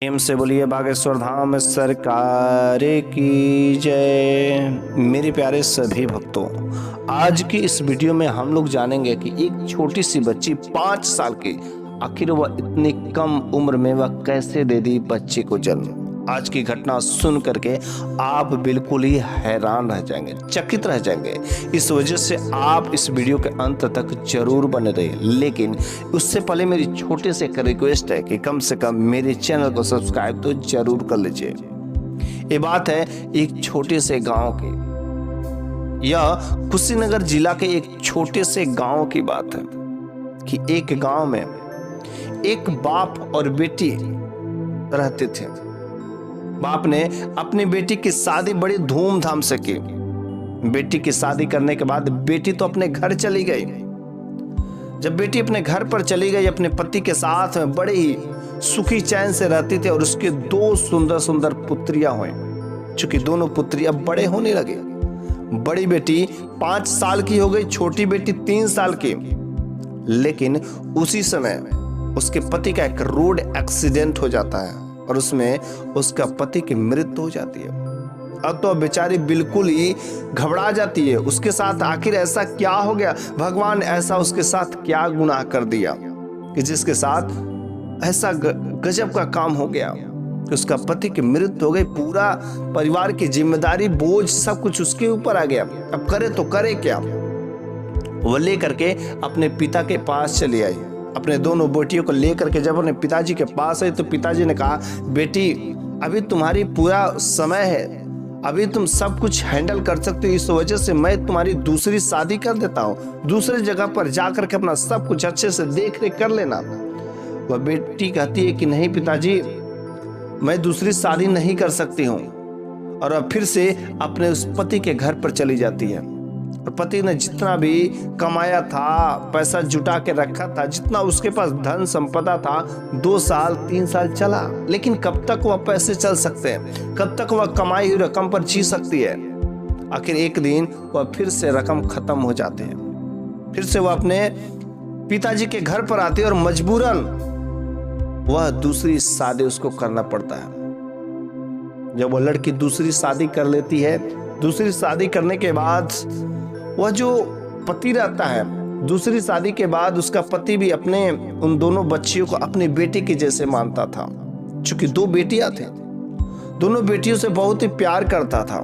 प्रेम से बोलिए बागेश्वर धाम सरकार की जय। मेरे प्यारे सभी भक्तों, आज की इस वीडियो में हम लोग जानेंगे कि एक छोटी सी बच्ची 5 साल की, आखिर वह इतनी कम उम्र में वह कैसे दे दी बच्चे को जन्म। आज की घटना सुन करके आप बिल्कुल ही हैरान रह जाएंगे, चकित रह जाएंगे। इस वजह से आप इस वीडियो के अंत तक जरूर बने रहिए। लेकिन उससे पहले मेरी छोटे से एक रिक्वेस्ट है कि कम से कम मेरे चैनल को सब्सक्राइब तो जरूर कर लीजिए। ये बात है एक छोटे से गांव की, यह कुशीनगर जिला के एक छोटे से गांव की बात है कि एक गांव में एक बाप और बेटी रहते थे। बाप ने अपनी बेटी की शादी बड़ी धूमधाम से की। बेटी की शादी करने के बाद बेटी तो अपने घर चली गई। जब बेटी अपने घर पर चली गई, अपने पति के साथ में बड़े ही सुखी चैन से रहती थी और उसके 2 सुंदर सुंदर पुत्रियां हुई। चूंकि दोनों पुत्रियां बड़े होने लगे, बड़ी बेटी 5 साल की हो गई, छोटी बेटी 3 साल की। लेकिन उसी समय उसके पति का एक रोड एक्सीडेंट हो जाता है और उसमें उसका पति की मृत्यु हो जाती है। अब तो बेचारी बिल्कुल ही घबरा जाती है। उसके साथ आखिर ऐसा क्या हो गया, भगवान ऐसा उसके साथ क्या गुनाह कर दिया कि जिसके साथ ऐसा गजब का काम हो गया कि उसका पति की मृत्यु हो गई। पूरा परिवार की जिम्मेदारी, बोझ, सब कुछ उसके ऊपर आ गया। अब करे तो करे क्या। वो लेकर के अपने पिता के पास चली आई। अपने दोनों बेटियों को लेकर के जब अपने पिताजी के पास आई तो पिताजी ने कहा, बेटी अभी तुम्हारी पूरा समय है, अभी तुम सब कुछ हैंडल कर सकते हो, इस वजह से मैं तुम्हारी दूसरी शादी कर देता हूँ। दूसरी जगह पर जाकर के अपना सब कुछ अच्छे से देख रेख कर लेना। वह बेटी कहती है कि नहीं पिताजी, मैं दूसरी शादी नहीं कर सकती हूँ। और अब फिर से अपने उस पति के घर पर चली जाती है। और पति ने जितना भी कमाया था, पैसा जुटा के रखा था, जितना उसके पास धन संपदा था, 2 साल 3 साल चला। लेकिन कब तक वह पैसे चल सकते हैं, कब तक वह कमाई हुई रकम पर जी सकती है। आखिर एक दिन वह फिर से रकम खत्म हो जाती है। फिर से वह अपने पिताजी के घर पर आती है और मजबूरन वह दूसरी शादी उसको करना पड़ता है। जब वह लड़की दूसरी शादी कर लेती है, दूसरी शादी करने के बाद वह जो पति रहता है, दूसरी शादी के बाद उसका पति भी अपने उन दोनों बच्चियों को अपनी बेटी के जैसे मानता था। चूंकि 2 बेटियां थी, दोनों बेटियों से बहुत ही प्यार करता था,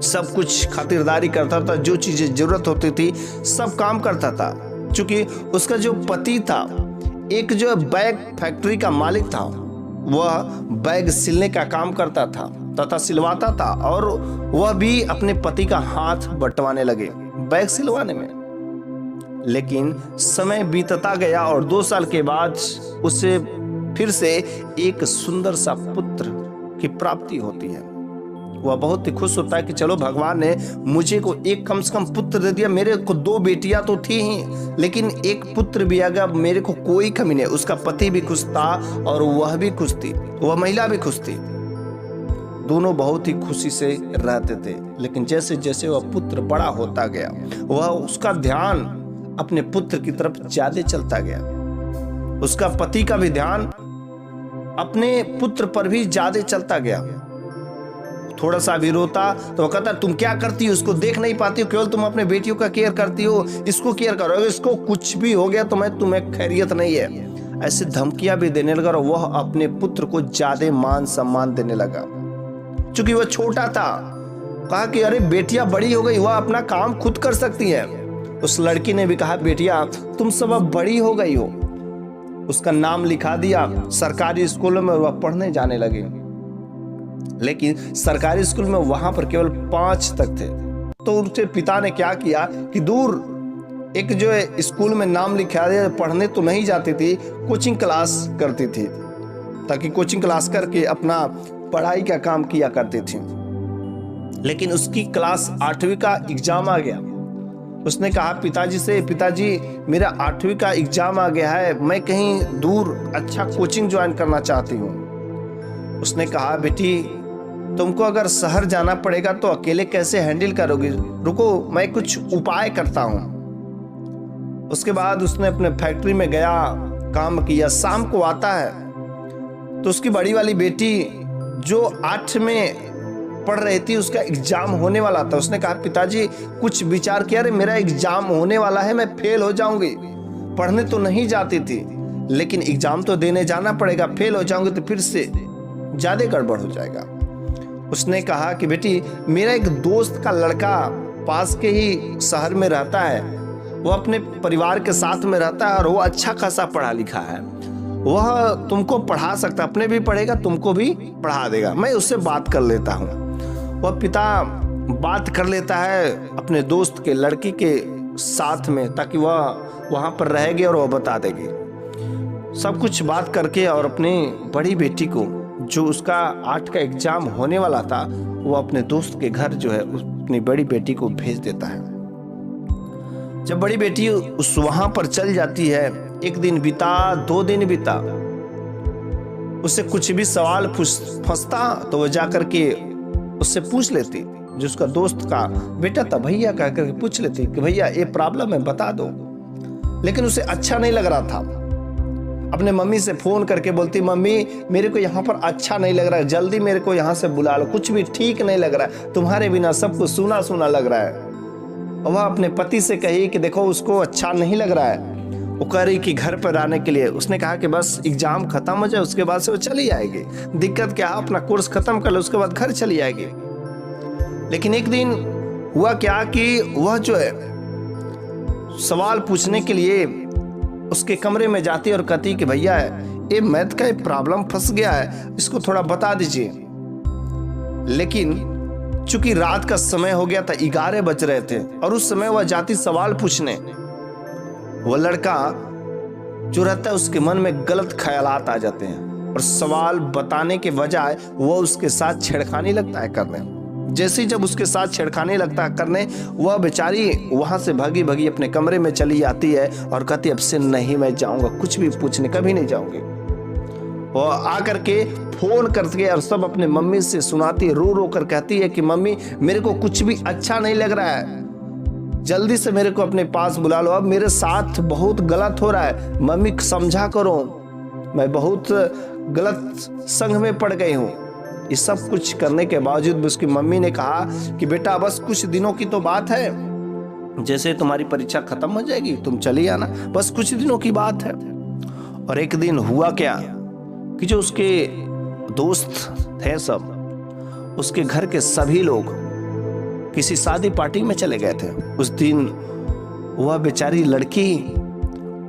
सब कुछ खातिरदारी करता था, जो चीजें जरूरत होती थी सब काम करता था। चूंकि उसका जो पति था एक जो बैग फैक्ट्री का मालिक था, वह बैग सिलने का काम करता था तथा सिलवाता था और वह भी अपने पति का हाथ बंटवाने लगे बैग सिलवाने में। लेकिन समय बीतता गया और 2 साल के बाद उसे फिर से एक सुंदर सा पुत्र की प्राप्ति होती है। वह बहुत ही खुश होता है कि चलो भगवान ने मुझे को एक कम से कम पुत्र दे दिया। मेरे को 2 बेटियां तो थी ही, लेकिन एक पुत्र भी आ गया, मेरे को कोई कमी नहीं। उसका पति भी खुश था और वह भी खुश थी, वह महिला भी खुश थी। दोनों बहुत ही खुशी से रहते थे। लेकिन जैसे जैसे वह पुत्र बड़ा होता गया, वह उसका ध्यान अपने पुत्र की तरफ ज्यादा चलता गया। उसका पति का भी ध्यान अपने पुत्र पर भी ज्यादा चलता गया। थोड़ा सा भी रोता तो कहता, तुम क्या करती हो, उसको देख नहीं पाती हो, केवल तुम अपने बेटियों का केयर करती हो, इसको केयर करो, इसको कुछ भी हो गया तो मैं तुम्हें खैरियत नहीं है। ऐसे धमकियां भी देने लगा और वह अपने पुत्र को ज्यादा मान सम्मान देने लगा। चूंकि वह छोटा था, कहा कि अरे बेटियां बड़ी हो गई, वह अपना काम खुद कर सकती है। उस लड़की ने भी कहा, बेटिया तुम सब अब बड़ी हो गई हो। उसका नाम लिखा दिया सरकारी स्कूलों में, वह पढ़ने जाने लगी। लेकिन सरकारी स्कूल में वहां पर केवल 5 तक थे। तो उसके पिता ने क्या किया कि दूर एक जो स्कूल में नाम लिखा दिया, पढ़ने तो नहीं जाती थी, कोचिंग क्लास करती थी, ताकि कोचिंग क्लास करके अपना पढ़ाई का काम किया करती थी। लेकिन उसकी क्लास 8वीं का एग्जाम आ गया। उसने कहा पिताजी से, पिताजी मेरा 8वीं का एग्जाम आ गया है, मैं कहीं दूर अच्छा कोचिंग ज्वाइन करना चाहती हूँ। उसने कहा, बेटी तुमको अगर शहर जाना पड़ेगा तो अकेले कैसे हैंडल करोगी, रुको मैं कुछ उपाय करता हूँ। उसके बाद उसने अपने फैक्ट्री में गया, काम किया। शाम को आता है तो उसकी बड़ी वाली बेटी जो 8 में पढ़ रही थी, उसका एग्जाम होने वाला था। उसने कहा पिताजी कुछ विचार किया, रे मेरा एग्जाम होने वाला है, मैं फेल हो जाऊंगी। पढ़ने तो नहीं जाती थी लेकिन एग्जाम तो देने जाना पड़ेगा, फेल हो जाऊंगी तो फिर से ज्यादा गड़बड़ हो जाएगा। उसने कहा कि बेटी मेरा एक दोस्त का लड़का पास के ही शहर में रहता है, वो अपने परिवार के साथ में रहता है और वो अच्छा खासा पढ़ा लिखा है, वह तुमको पढ़ा सकता, अपने भी पढ़ेगा तुमको भी पढ़ा देगा, मैं उससे बात कर लेता हूँ। वह पिता बात कर लेता है अपने दोस्त के लड़की के साथ में ताकि वह वहाँ पर रहेगी और वह बता देगी सब कुछ बात करके। और अपनी बड़ी बेटी को जो उसका 8 का एग्जाम होने वाला था, वो अपने दोस्त के घर जो है अपनी बड़ी बेटी को भेज देता है। जब बड़ी बेटी उस वहां पर चल जाती है, 1 दिन बीता 2 दिन बीता, उससे कुछ भी सवाल फंसता तो वो जाकर के उससे पूछ लेती, जो उसका दोस्त का बेटा था भैया कह करके पूछ लेती कि भैया ये प्रॉब्लम है बता दो। लेकिन उसे अच्छा नहीं लग रहा था। अपने मम्मी से फोन करके बोलती मम्मी मेरे को यहाँ पर अच्छा नहीं लग रहा है, जल्दी मेरे को यहाँ से बुला लो, कुछ भी ठीक नहीं लग रहा है, तुम्हारे बिना सब कुछ सूना सूना लग रहा है। और वह अपने पति से कही कि देखो उसको अच्छा नहीं लग रहा है, वो कह रही कि घर पर आने के लिए। उसने कहा कि बस एग्जाम खत्म हो जाए उसके बाद से वो चली जाएगी, दिक्कत क्या, अपना कोर्स खत्म कर लो उसके बाद घर चली जाएगी। लेकिन एक दिन हुआ क्या कि वह जो है सवाल पूछने के लिए उसके कमरे में जाती और कहती कि भैया ये मैथ का प्रॉब्लम फंस गया है, इसको थोड़ा बता दीजिए। लेकिन चूंकि रात का समय हो गया था, 11 बज रहे थे और उस समय वह जाती सवाल पूछने, वह लड़का जो रहता है उसके मन में गलत ख्यालात आ जाते हैं और सवाल बताने के बजाय वह उसके साथ छेड़खानी लगता है करने। जैसे ही जब उसके साथ छेड़खानी लगता है करने, वह बेचारी वहां से भागी भागी अपने कमरे में चली जाती है और कहती अब से नहीं मैं जाऊंगा, कुछ भी पूछने कभी नहीं जाऊंगी। और आकर के फोन करके और सब अपने मम्मी से सुनाती है, रो रो कर कहती है कि मम्मी मेरे को कुछ भी अच्छा नहीं लग रहा है, जल्दी से मेरे को अपने पास बुला लो, अब मेरे साथ बहुत गलत हो रहा है, मम्मी समझा करो, मैं बहुत गलत संग में पड़ गई हूँ। ये सब कुछ करने के बावजूद भी उसकी मम्मी ने कहा कि बेटा बस कुछ दिनों की तो बात है, जैसे तुम्हारी परीक्षा खत्म हो जाएगी तुम चली आना, बस कुछ दिनों की बात है। और एक दिन हुआ क्या कि जो उसके दोस्त थे सब, उसके घर के सभी लोग किसी शादी पार्टी में चले गए थे। उस दिन वह बेचारी लड़की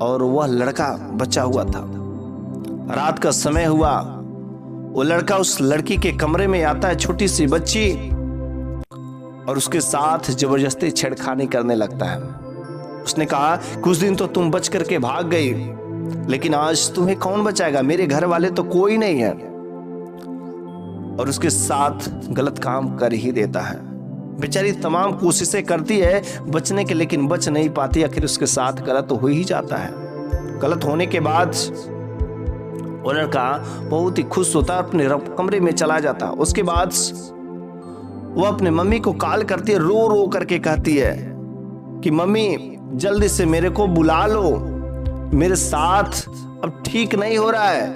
और वह लड़का बचा हुआ था। रात का समय हुआ, वो लड़का उस लड़की के कमरे में आता है, छोटी सी बच्ची, और उसके साथ जबरदस्ती छेड़खानी करने लगता है। उसने कहा कुछ दिन तो तुम बच करके भाग गई, लेकिन आज तुम्हें कौन बचाएगा, मेरे घर वाले तो कोई नहीं है। और उसके साथ गलत काम कर ही देता है। बेचारी तमाम कोशिशें करती है बचने के, लेकिन बच नहीं पाती, आखिर उसके साथ गलत हो ही जाता है। गलत होने के बाद वो लड़का बहुत ही खुश होता है, अपने कमरे में चला जाता। उसके बाद वो अपने मम्मी को कॉल करती है, रो रो करके कहती है कि मम्मी जल्दी से मेरे को बुला लो, मेरे साथ अब ठीक नहीं हो रहा है।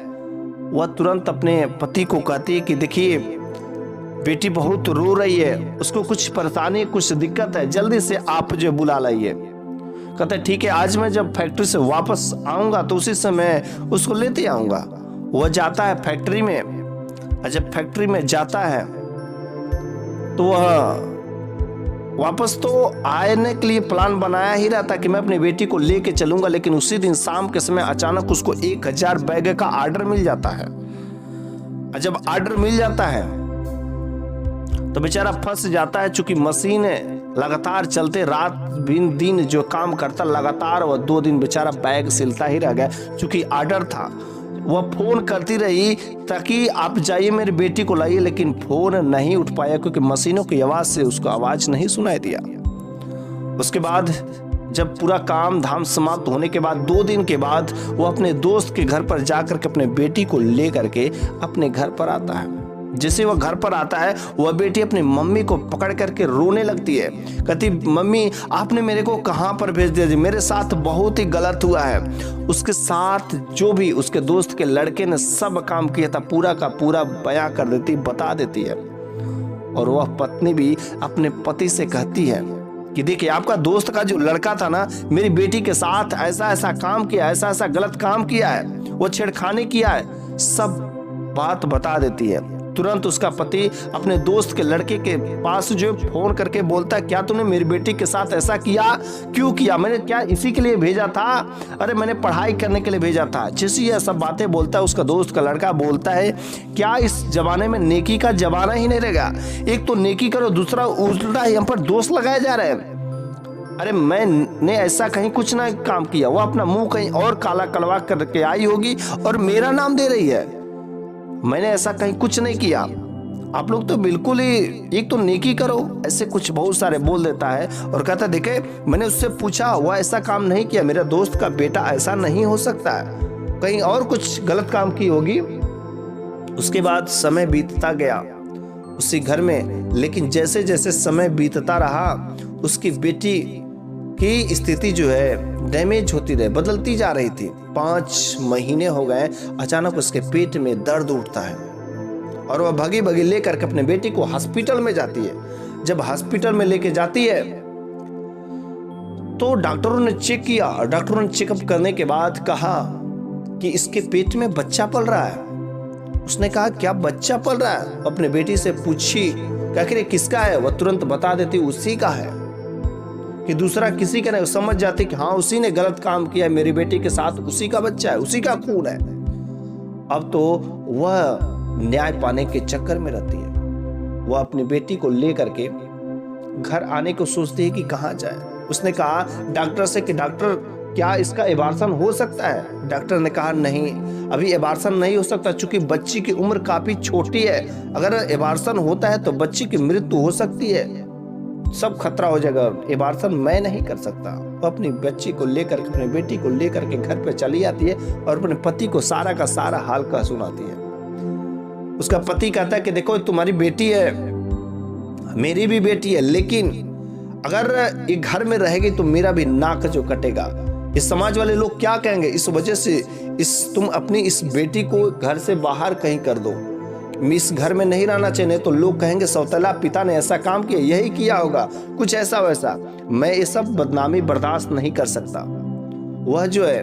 वह तुरंत अपने पति को कहती है कि देखिए बेटी बहुत रो रही है, उसको कुछ परेशानी कुछ दिक्कत है, जल्दी से आप जो बुला लाइए। कहते ठीक है, आज मैं जब फैक्ट्री से वापस आऊंगा तो उसी समय उसको लेते आऊंगा। वह जाता है फैक्ट्री में, और जब फैक्ट्री में जाता है तो वह वापस तो आने के लिए प्लान बनाया ही रहता कि मैं अपनी बेटी को लेके चलूंगा, लेकिन उसी दिन शाम के समय अचानक उसको 1000 बैग का ऑर्डर मिल जाता है। और जब ऑर्डर मिल जाता है तो बेचारा फंस जाता है, चूंकि मशीन लगातार चलते रात दिन जो काम करता लगातार, वह 2 दिन बेचारा बैग सिलता ही रह गया। चूंकि ऑर्डर था, वह फोन करती रही ताकि आप जाइए मेरी बेटी को लाइए, लेकिन फोन नहीं उठ पाया क्योंकि मशीनों की आवाज से उसको आवाज नहीं सुनाई दिया। उसके बाद जब पूरा काम धाम समाप्त होने के बाद 2 दिन के बाद वो अपने दोस्त के घर पर जाकर के अपने बेटी को लेकर के अपने घर पर आता है। जैसे वह घर पर आता है, वह बेटी अपनी मम्मी को पकड़ करके रोने लगती है। कहती, मम्मी आपने मेरे को कहाँ पर भेज दिया जी, मेरे साथ बहुत ही गलत हुआ है। उसके साथ जो भी उसके दोस्त के लड़के ने सब काम किया था पूरा का पूरा बयां कर देती, बता देती है। और वह पत्नी भी अपने पति से कहती है कि देखिए आपका दोस्त का जो लड़का था ना, मेरी बेटी के साथ ऐसा ऐसा काम किया, ऐसा ऐसा गलत काम किया है, वो छेड़खानी किया है, सब बात बता देती है। तुरंत उसका पति अपने दोस्त के लड़के के पास जो फोन करके बोलता है, क्या तूने मेरी बेटी के साथ ऐसा किया, क्यों किया, मैंने क्या इसी के लिए भेजा था, अरे मैंने पढ़ाई करने के लिए भेजा था। जैसे ये सब बातें बोलता है, उसका दोस्त का लड़का बोलता है, क्या इस जमाने में नेकी का जमाना ही नहीं रहेगा, एक तो नेकी करो, दूसरा उल्टा यहाँ पर दोष लगाया जा रहा है। अरे मैंने ऐसा कहीं कुछ ना काम किया, वो अपना मुंह कहीं और काला कलवा करके आई होगी और मेरा नाम दे रही है, मैंने ऐसा कहीं कुछ नहीं किया। आप लोग तो बिल्कुल ही, एक तो नेकी करो, ऐसे कुछ बहुत सारे बोल देता है। और कहता, देखे मैंने उससे पूछा, वो ऐसा काम नहीं किया, मेरा दोस्त का बेटा ऐसा नहीं हो सकता है, कहीं और कुछ गलत काम की होगी। उसके बाद समय बीतता गया उसी घर में, लेकिन जैसे जैसे समय बीतता रहा उसकी बेटी की स्थिति जो है डैमेज होती रही, बदलती जा रही थी। 5 महीने हो गए, अचानक उसके पेट में दर्द उठता है और वह भगी भगी लेकर के अपने बेटी को हॉस्पिटल में जाती है। जब हॉस्पिटल में लेके जाती है तो डॉक्टरों ने चेक किया, डॉक्टरों ने चेकअप करने के बाद कहा कि इसके पेट में बच्चा पल रहा है। उसने कहा, क्या बच्चा पल रहा है? अपने बेटी से पूछी, क्या किसका है? वह तुरंत बता देती उसी का है, कि दूसरा किसी का नहीं। समझ जाती कि हाँ उसी ने गलत काम किया, मेरी बेटी के साथ उसी का बच्चा है, उसी का खून है। अब तो वह न्याय पाने के चक्कर में रहती है। वह अपनी बेटी को लेकर के घर आने को सोचती है कि कहाँ जाए। उसने कहा डॉक्टर से कि डॉक्टर क्या इसका एबार्सन हो सकता है? डॉक्टर ने कहा नहीं, अभी एबार्सन नहीं हो सकता, चूंकि बच्ची की उम्र काफी छोटी है, अगर एबार्सन होता है तो बच्ची की मृत्यु हो सकती है, सब खतरा हो जाएगा, एबार्सन मैं नहीं कर सकता। वो अपनी बच्ची को लेकर, अपनी बेटी को लेकर के घर पे चली आती है और अपने पति को सारा का सारा हाल का सुनाती है। उसका पति कहता है कि देखो तुम्हारी बेटी है, मेरी भी बेटी है, लेकिन अगर ये घर में रहेगी तो मेरा भी नाक जो कटेगा, इस समाज वाले लोग क्या कहेंगे, इस वजह से तुम अपनी इस बेटी को घर से बाहर कहीं कर दो, इस घर में नहीं रहना चाहिए, तो लोग कहेंगे सौतेला पिता ने ऐसा काम किया, यही किया होगा, कुछ ऐसा वैसा, मैं ये सब बदनामी बर्दाश्त नहीं कर सकता। वह जो है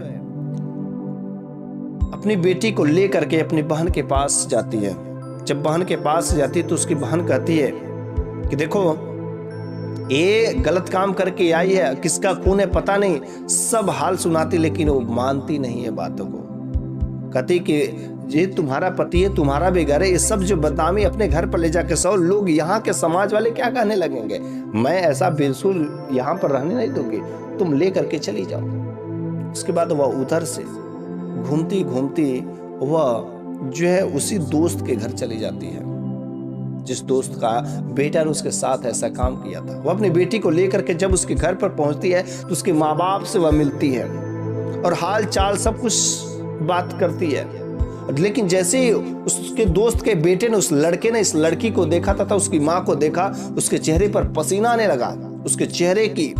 अपनी बेटी को लेकर के अपनी बहन के पास जाती है। जब बहन के पास जाती है तो उसकी बहन कहती है कि देखो ये गलत काम करके आई है, किसका खून है पता नहीं, सब हाल सुनाती, लेकिन वो मानती नहीं है बातों को। कहती कि ये तुम्हारा पति है, तुम्हारा भी घर है, ये सब जो बदनामी अपने घर पर ले जाके सौ लोग, यहाँ के समाज वाले क्या कहने लगेंगे, मैं ऐसा बेसुर यहाँ पर रहने नहीं दूंगी, तुम ले करके चली जाओ। उसके बाद वह उधर से घूमती घूमती वह जो है उसी दोस्त के घर चली जाती है जिस दोस्त का बेटा ने उसके साथ ऐसा काम किया था। वह अपनी बेटी को लेकर के जब उसके घर पर पहुंचती है तो उसके माँ बाप से वह मिलती है और हाल चाल सब कुछ बात करती है। लेकिन जैसे ही उसके दोस्त के बेटे ने, उस लड़के ने इस लड़की को देखा तथा उसकी माँ को देखा, उसके चेहरे पर पसीना आने लगा। उसके चेहरे की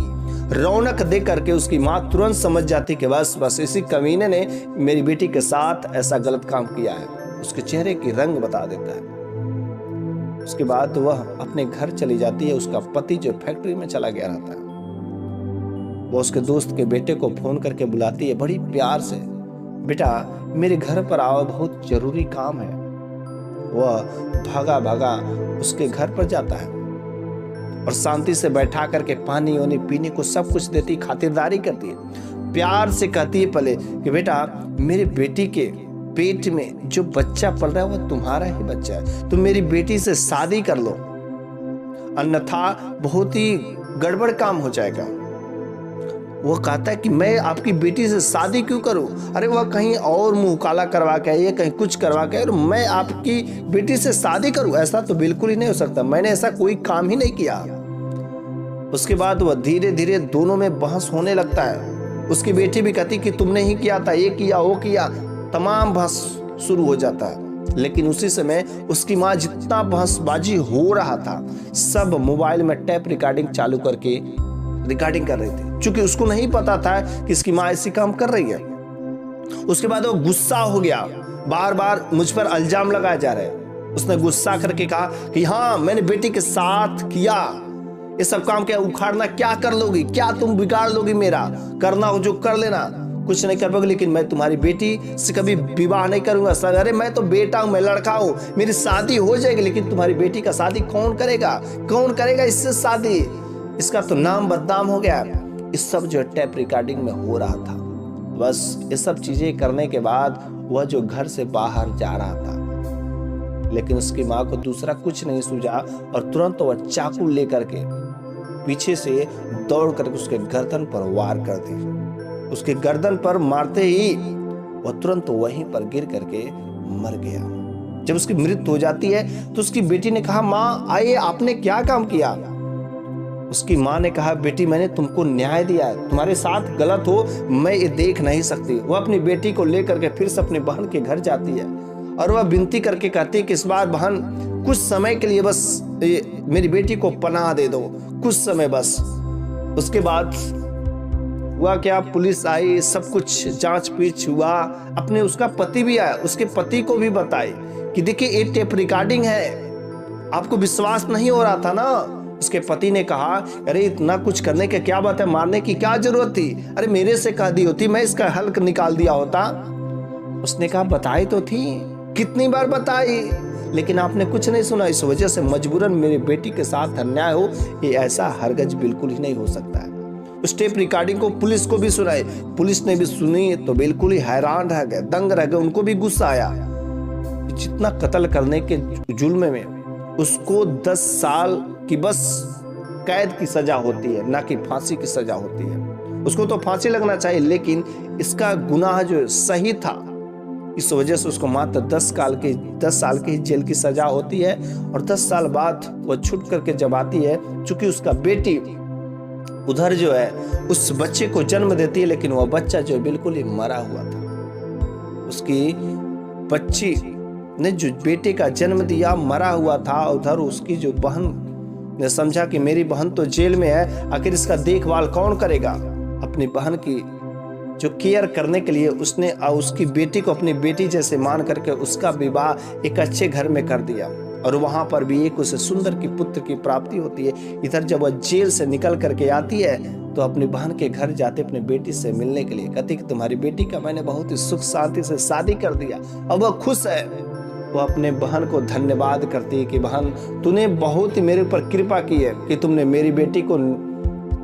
रौनक देख करके उसकी माँ तुरंत समझ जाती कि बस इसी कमीने ने मेरी बेटी के साथ ऐसा गलत काम किया है। उसके चेहरे की रंग बता देता है। उसके बाद वह अपने घर चली जाती है। उसका पति जो फैक्ट्री में चला गया रहता है, वो उसके दोस्त के बेटे को फोन करके बुलाती है बड़ी प्यार से, बेटा मेरे घर पर आओ, बहुत जरूरी काम है। वह भागा भागा उसके घर पर जाता है और शांति से बैठा करके पानी वानी पीने को सब कुछ देती, खातिरदारी करती है, प्यार से कहती है पहले कि बेटा मेरे बेटी के पेट में जो बच्चा पल रहा है वो तुम्हारा ही बच्चा है, तुम मेरी बेटी से शादी कर लो, अन्यथा बहुत ही गड़बड़ काम हो जाएगा। वो कहता है कि मैं आपकी बेटी से शादी क्यों करूं? अरे वह कहीं और मुंह काला करवा के आई है, कहीं कुछ करवा के, और मैं आपकी बेटी से शादी करूं? ऐसा तो बिल्कुल ही नहीं हो सकता, मैंने ऐसा कोई काम ही नहीं किया। उसके बाद वह धीरे धीरे दोनों में बहस होने लगता है। उसकी बेटी भी कहती कि तुमने ही किया था, ये किया वो किया, तमाम बहस शुरू हो जाता है। लेकिन उसी समय उसकी माँ जितना बहसबाजी हो रहा था सब मोबाइल में टेप रिकॉर्डिंग चालू करके रिकॉर्डिंग कर रही थी, क्योंकि उसको नहीं पता था कि इसकी माँ ऐसी काम कर रही है। उसके बाद वो गुस्सा हो गया, बार बार मुझ पर इल्जाम लगाया जा रहा है। उसने गुस्सा करके कहा कि हाँ मैंने बेटी के साथ किया, ये सब काम क्या उखाड़ना क्या कर लोगी, क्या तुम बिगाड़ लोगी मेरा, करना हो जो कर लेना, कुछ नहीं कर पाओगे, लेकिन मैं तुम्हारी बेटी से कभी विवाह नहीं करूंगा। अरे मैं तो बेटा हूं, मैं लड़का हूं, मेरी शादी हो जाएगी, लेकिन तुम्हारी बेटी का शादी कौन करेगा, कौन करेगा इससे शादी, इसका तो नाम बदनाम हो गया। इस सब जो टेप रिकॉर्डिंग में हो रहा था। बस ये सब चीजें करने के बाद वह जो घर से बाहर जा रहा था, लेकिन उसकी माँ को दूसरा कुछ नहीं सूझा और तुरंत वह चाकू लेकर के पीछे से दौड़ करके उसके गर्दन पर वार कर दी। उसके गर्दन पर मारते ही वह तुरंत वहीं पर गिर करके मर गया। जब उसकी मृत्यु हो जाती है तो उसकी बेटी ने कहा, माँ आइए, आपने क्या काम किया। उसकी माँ ने कहा, बेटी मैंने तुमको न्याय दिया है, तुम्हारे साथ गलत हो मैं ये देख नहीं सकती। वह अपनी बेटी को लेकर के फिर से अपनी बहन के घर जाती है और वह विनती करके कहती है कि इस बार बहन कुछ समय के लिए बस मेरी बेटी को पनाह दे दो, कुछ समय बस। उसके बाद हुआ क्या, पुलिस आई, सब कुछ जांच पीछ हुआ, अपने उसका पति भी आया, उसके पति को भी बताए कि देखिए ये टेप रिकॉर्डिंग है, आपको विश्वास नहीं हो रहा था ना। उसके पति ने कहा, अरे इतना कुछ करने के क्या बात है, मारने की क्या जरूरत थी, अरे मेरे से कह दी होती, मैं इसका हल निकाल दिया होता। उसने कहा, बताई तो थी, कितनी बार बताई, लेकिन आपने कुछ नहीं सुना, इस वजह से मजबूरन मेरी बेटी के साथ अन्याय हो, ये ऐसा हरगिज बिल्कुल ही नहीं हो सकता है। उस टेप रिकॉर्डिंग को पुलिस को भी सुनाई, पुलिस ने भी सुनी तो बिल्कुल ही हैरान रह गए, दंग रह गए, उनको भी गुस्सा आया। जितना कत्ल करने के जुल्म में उसको 10 साल की बस कैद की सजा होती है, ना कि फांसी की सजा होती है। उसको तो फांसी लगना चाहिए, लेकिन इसका गुनाह जो सही था, इस वजह से उसको मात्र 10 साल की जेल की सजा होती है। और 10 साल बाद वह छूट करके जब आती है, चूंकि उसका बेटी उधर जो है उस बच्चे को जन्म देती है, लेकिन वह बच्चा जो बिल्कुल ही मरा हुआ था। उसकी बच्ची ने जो बेटे का जन्म दिया मरा हुआ था। उधर उसकी जो बहन ने समझा कि मेरी बहन तो जेल में है, आखिर इसका देखभाल कौन करेगा। अपनी बहन की जो केयर करने के लिए उसने उसकी बेटी को अपनी बेटी जैसे मान करके उसका विवाह एक अच्छे घर में कर दिया, और वहां पर भी एक उसे सुंदर की पुत्र की प्राप्ति होती है। इधर जब वह जेल से निकल करके आती है तो अपनी बहन के घर जाते अपनी बेटी से मिलने के लिए कहती कि तुम्हारी बेटी का मैंने बहुत ही सुख शांति से शादी कर दिया, अब वह खुश है। वो अपने बहन को धन्यवाद करती है कि बहन तूने बहुत ही मेरे ऊपर कृपा की है कि तुमने मेरी बेटी को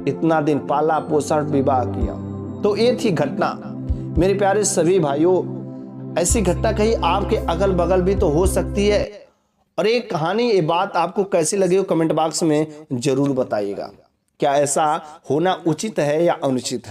इतना दिन पाला पोषण विवाह किया। तो ये थी घटना। मेरे प्यारे सभी भाइयों, ऐसी घटना कहीं आपके अगल बगल भी तो हो सकती है। और ये कहानी, ये बात आपको कैसी लगी हो कमेंट बॉक्स में जरूर बताइएगा। क्या ऐसा होना उचित है या अनुचित है।